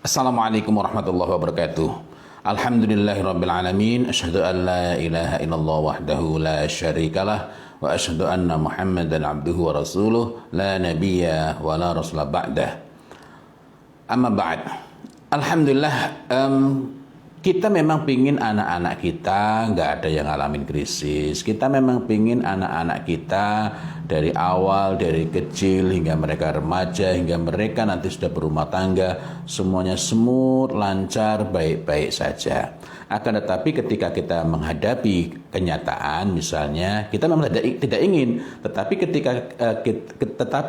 Assalamualaikum warahmatullahi wabarakatuh. Alhamdulillahirabbil alamin, asyhadu an la ilaha illallah wahdahu la syarikalah wa asyhadu anna Muhammadan abduhu wa rasuluh la nabiyya wa la rasula ba'dah. Amma ba'd. Alhamdulillah, kita memang pingin anak-anak kita nggak ada yang ngalamin krisis. Kita memang pingin anak-anak kita dari awal, dari kecil hingga mereka remaja, hingga mereka nanti sudah berumah tangga, semuanya smooth, lancar, baik-baik saja. Akan tetapi ketika kita menghadapi kenyataan, misalnya kita memang tidak ingin, tetapi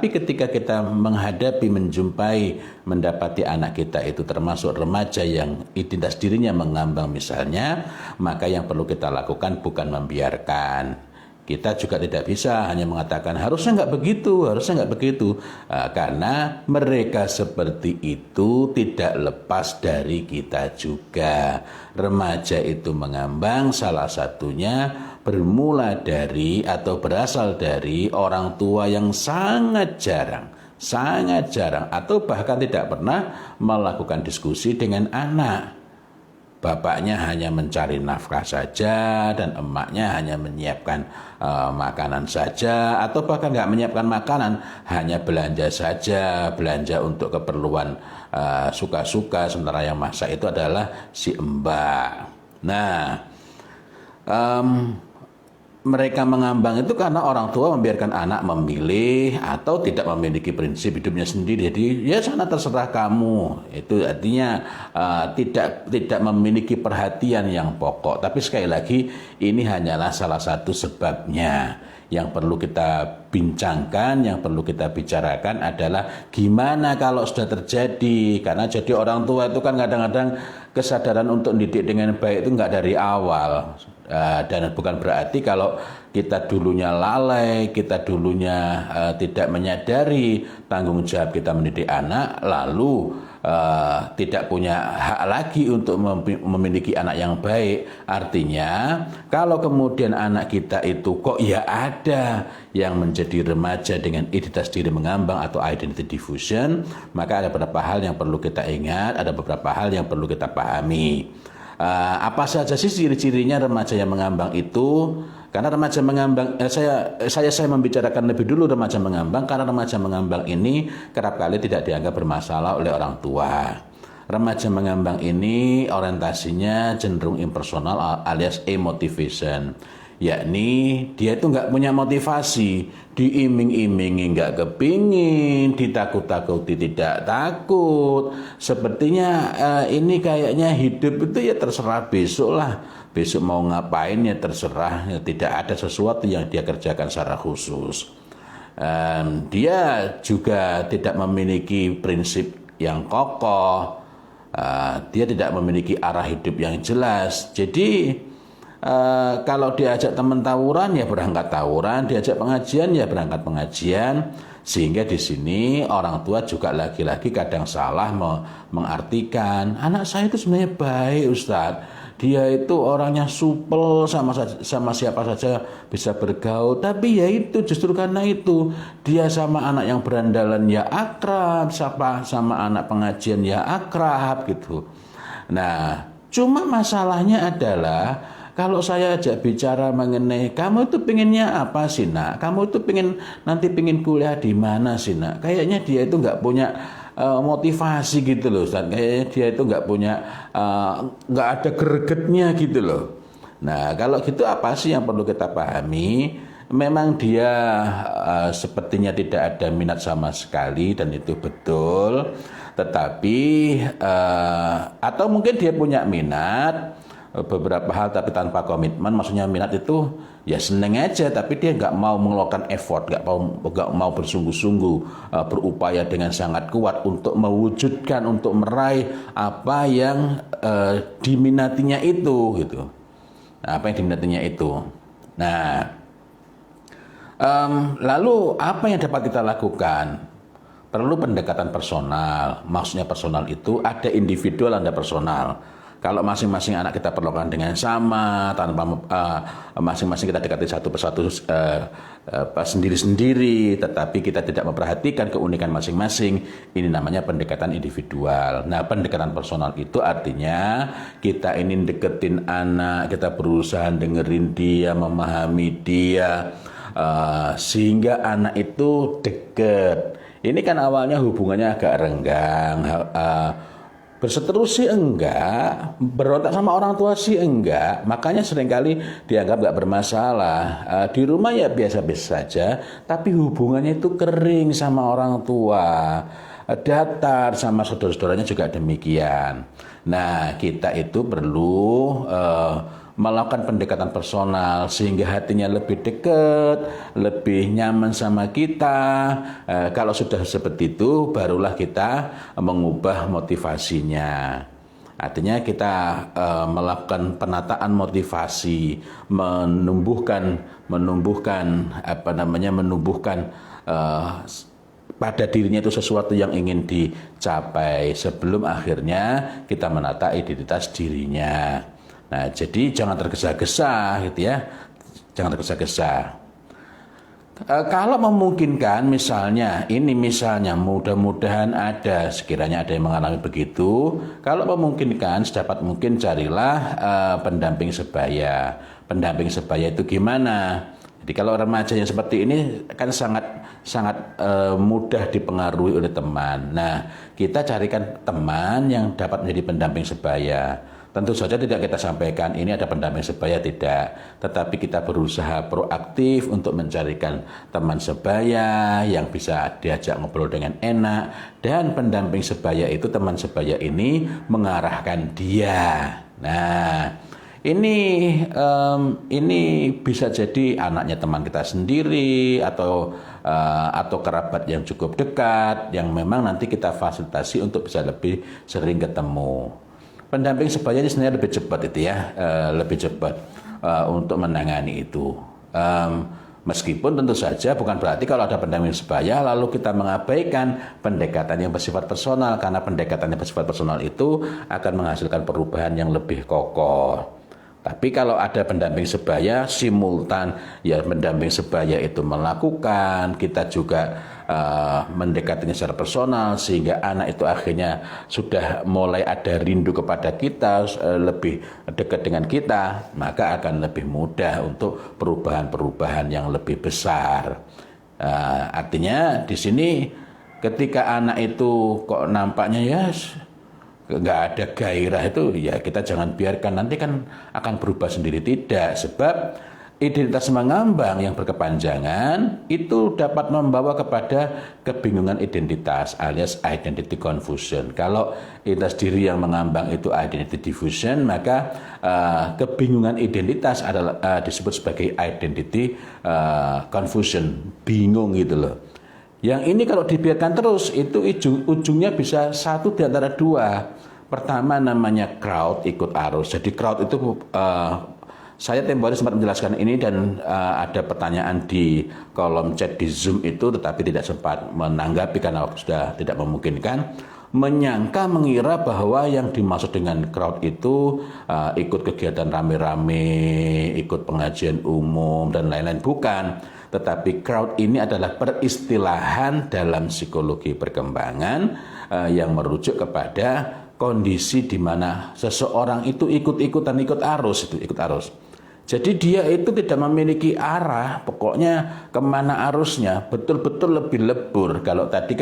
ketika kita menghadapi, menjumpai, mendapati anak kita itu termasuk remaja yang identitas dirinya mengambang misalnya, maka yang perlu kita lakukan bukan membiarkan. Kita juga tidak bisa hanya mengatakan harusnya nggak begitu, karena mereka seperti itu tidak lepas dari kita juga. Remaja itu mengambang salah satunya bermula dari atau berasal dari orang tua yang sangat jarang atau bahkan tidak pernah melakukan diskusi dengan anak. Bapaknya hanya mencari nafkah saja dan emaknya hanya menyiapkan makanan saja, atau bahkan nggak menyiapkan makanan, hanya belanja saja, belanja untuk keperluan suka-suka, sementara yang masak itu adalah si mbak. Nah, mereka mengambang itu karena orang tua membiarkan anak memilih atau tidak memiliki prinsip hidupnya sendiri. Jadi ya sana terserah kamu. Itu artinya tidak memiliki perhatian yang pokok. Tapi sekali lagi ini hanyalah salah satu sebabnya. Yang perlu kita bincangkan, yang perlu kita bicarakan adalah gimana kalau sudah terjadi. Karena jadi orang tua itu kan kadang-kadang kesadaran untuk didik dengan baik itu nggak dari awal. Dan bukan berarti kalau kita dulunya lalai, kita dulunya tidak menyadari tanggung jawab kita mendidik anak, lalu tidak punya hak lagi untuk memiliki anak yang baik. Artinya kalau kemudian anak kita itu kok ya ada yang menjadi remaja dengan identitas diri mengambang atau identity diffusion, maka ada beberapa hal yang perlu kita ingat, ada beberapa hal yang perlu kita pahami. Apa saja sih ciri-cirinya remaja yang mengambang itu? Karena remaja mengambang, saya membicarakan lebih dulu remaja mengambang, karena remaja mengambang ini kerap kali tidak dianggap bermasalah oleh orang tua. Remaja mengambang ini orientasinya cenderung impersonal alias emotivation, yakni dia itu nggak punya motivasi, diiming-imingi nggak kepingin, ditakut-takuti tidak takut. Sepertinya ini kayaknya hidup itu ya terserah besok lah, besok mau ngapain ya terserah, ya, tidak ada sesuatu yang dia kerjakan secara khusus. Dia juga tidak memiliki prinsip yang kokoh, dia tidak memiliki arah hidup yang jelas. Jadi kalau diajak teman tawuran ya berangkat tawuran, diajak pengajian ya berangkat pengajian, sehingga di sini orang tua juga lagi-lagi kadang salah mengartikan anak saya itu sebenarnya baik Ustadz, dia itu orangnya supel, sama siapa saja bisa bergaul, tapi ya itu justru karena itu dia sama anak yang berandalan ya akrab, sama anak pengajian ya akrab gitu. Nah, cuma masalahnya adalah kalau saya ajak bicara mengenai kamu itu pinginnya apa sih nak? Kamu itu nanti pingin kuliah di mana sih nak? Kayaknya dia itu nggak punya motivasi gitu loh Ustaz. Kayaknya dia itu nggak ada gregetnya gitu loh. Nah kalau gitu apa sih yang perlu kita pahami? Memang dia sepertinya tidak ada minat sama sekali dan itu betul. Tetapi atau mungkin dia punya minat beberapa hal tapi tanpa komitmen. Maksudnya minat itu ya seneng aja, tapi dia nggak mau mengeluarkan effort, nggak mau bersungguh-sungguh berupaya dengan sangat kuat untuk mewujudkan, untuk meraih apa yang diminatinya itu gitu. Nah, apa yang diminatinya itu. Nah, lalu apa yang dapat kita lakukan? Perlu pendekatan personal. Maksudnya personal itu ada individual, ada personal. Kalau masing-masing anak kita perlakukan dengan sama, tanpa masing-masing kita dekati satu persatu sendiri-sendiri, tetapi kita tidak memperhatikan keunikan masing-masing, ini namanya pendekatan individual. Nah, pendekatan personal itu artinya kita ini deketin anak, kita berusaha dengerin dia, memahami dia, sehingga anak itu deket. Ini kan awalnya hubungannya agak renggang, berseterus sih enggak, berontak sama orang tua sih enggak, makanya seringkali dianggap enggak bermasalah. Di rumah ya biasa-biasa saja, tapi hubungannya itu kering sama orang tua, datar sama saudara-saudaranya juga demikian. Nah, kita itu perlu melakukan pendekatan personal sehingga hatinya lebih dekat, lebih nyaman sama kita. Kalau sudah seperti itu, barulah kita mengubah motivasinya. Artinya kita melakukan penataan motivasi, menumbuhkan pada dirinya itu sesuatu yang ingin dicapai sebelum akhirnya kita menata identitas dirinya. Nah, jadi jangan tergesa-gesa gitu ya. Jangan tergesa-gesa. Kalau memungkinkan misalnya mudah-mudahan sekiranya ada yang mengalami begitu. Kalau memungkinkan sedapat mungkin carilah pendamping sebaya. Pendamping sebaya itu gimana? Jadi kalau remaja yang seperti ini kan sangat mudah dipengaruhi oleh teman. Nah, kita carikan teman yang dapat menjadi pendamping sebaya. Tentu saja tidak kita sampaikan ini ada pendamping sebaya, tidak. Tetapi kita berusaha proaktif untuk mencarikan teman sebaya yang bisa diajak ngobrol dengan enak. Dan pendamping sebaya itu, teman sebaya ini mengarahkan dia. Nah, ini bisa jadi anaknya teman kita sendiri atau kerabat yang cukup dekat yang memang nanti kita fasilitasi untuk bisa lebih sering ketemu. Pendamping sebaya ini sebenarnya lebih cepat lebih cepat untuk menangani itu. Meskipun tentu saja bukan berarti kalau ada pendamping sebaya lalu kita mengabaikan pendekatan yang bersifat personal, karena pendekatan yang bersifat personal itu akan menghasilkan perubahan yang lebih kokoh. Tapi kalau ada pendamping sebaya simultan, ya pendamping sebaya itu melakukan, kita juga mendekatinya secara personal sehingga anak itu akhirnya sudah mulai ada rindu kepada kita, lebih dekat dengan kita, maka akan lebih mudah untuk perubahan-perubahan yang lebih besar. Artinya di sini ketika anak itu kok nampaknya ya nggak ada gairah, itu ya kita jangan biarkan, nanti kan akan berubah sendiri. Tidak, sebab identitas mengambang yang berkepanjangan itu dapat membawa kepada kebingungan identitas alias identity confusion. Kalau identitas diri yang mengambang itu identity diffusion, maka kebingungan identitas adalah disebut sebagai identity confusion, bingung gitu loh. Yang ini kalau dibiarkan terus itu ujungnya bisa satu di antara dua. Pertama namanya crowd, ikut arus. Jadi crowd itu saya tempo hari sempat menjelaskan ini dan ada pertanyaan di kolom chat di Zoom itu, tetapi tidak sempat menanggapi karena sudah tidak memungkinkan. Mengira bahwa yang dimaksud dengan crowd itu ikut kegiatan rame-rame, ikut pengajian umum dan lain-lain. Bukan. Tetapi crowd ini adalah peristilahan dalam psikologi perkembangan yang merujuk kepada kondisi di mana seseorang itu ikut arus. Jadi dia itu tidak memiliki arah, pokoknya kemana arusnya, betul-betul lebih lebur. Kalau tadi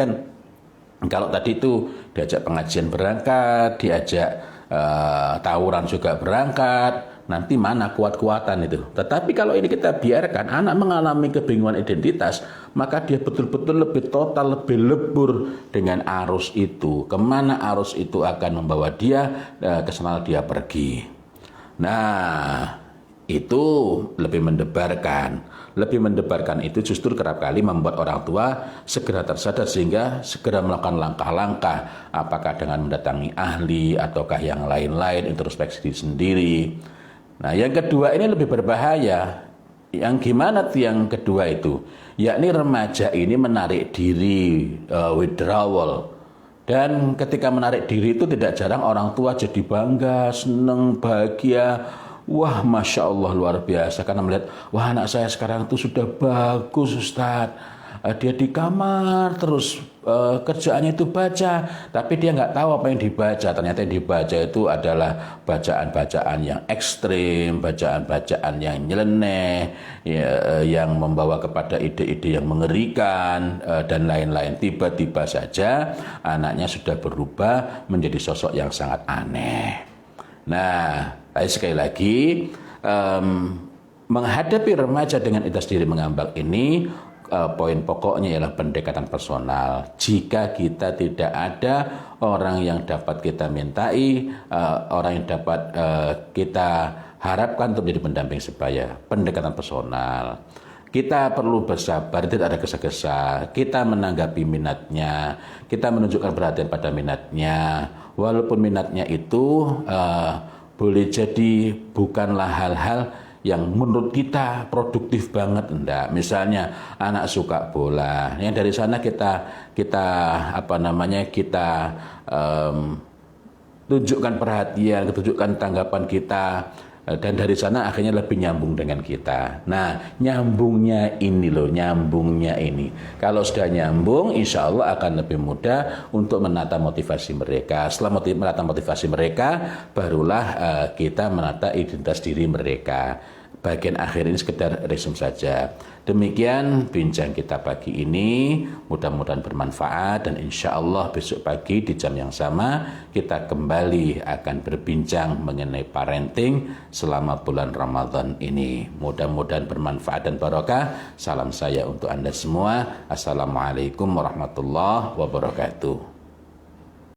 itu diajak pengajian berangkat, diajak tawuran juga berangkat, nanti mana kuat-kuatan itu. Tetapi kalau ini kita biarkan anak mengalami kebingungan identitas, maka dia betul-betul lebih total, lebih lebur dengan arus itu. Kemana arus itu akan membawa dia, ke sana dia pergi. Nah, itu lebih mendebarkan. Lebih mendebarkan itu justru kerap kali membuat orang tua segera tersadar sehingga segera melakukan langkah-langkah, apakah dengan mendatangi ahli ataukah yang lain-lain, introspeksi sendiri. Nah, yang kedua ini lebih berbahaya. Yang gimana yang kedua itu? Yakni remaja ini menarik diri, withdrawal. Dan ketika menarik diri itu tidak jarang orang tua jadi bangga, senang, bahagia. Wah, Masya Allah luar biasa. Karena melihat, wah anak saya sekarang itu sudah bagus Ustadz. Dia di kamar terus kerjaannya itu baca. Tapi dia nggak tahu apa yang dibaca. Ternyata yang dibaca itu adalah bacaan-bacaan yang ekstrim, bacaan-bacaan yang nyeleneh, ya, yang membawa kepada ide-ide yang mengerikan, dan lain-lain. Tiba-tiba saja anaknya sudah berubah menjadi sosok yang sangat aneh. Nah, sekali lagi, menghadapi remaja dengan intas diri mengambang ini, poin pokoknya ialah pendekatan personal. Jika kita tidak ada orang yang dapat kita mintai, orang yang dapat kita harapkan untuk menjadi pendamping sebaya, pendekatan personal. Kita perlu bersabar, tidak ada gesa-gesa. Kita menanggapi minatnya, kita menunjukkan perhatian pada minatnya. Walaupun minatnya itu boleh jadi bukanlah hal-hal yang menurut kita produktif banget, enggak. Misalnya anak suka bola, yang dari sana kita tunjukkan perhatian, tunjukkan tanggapan kita, dan dari sana akhirnya lebih nyambung dengan kita. Nah, nyambungnya ini. Kalau sudah nyambung, insya Allah akan lebih mudah untuk menata motivasi mereka. Setelah menata motivasi mereka, barulah kita menata identitas diri mereka. Bagian akhir ini sekedar resume saja. Demikian bincang kita pagi ini, mudah-mudahan bermanfaat, dan insya Allah besok pagi di jam yang sama kita kembali akan berbincang mengenai parenting selama bulan Ramadan ini. Mudah-mudahan bermanfaat dan barokah. Salam saya untuk Anda semua. Assalamualaikum warahmatullahi wabarakatuh.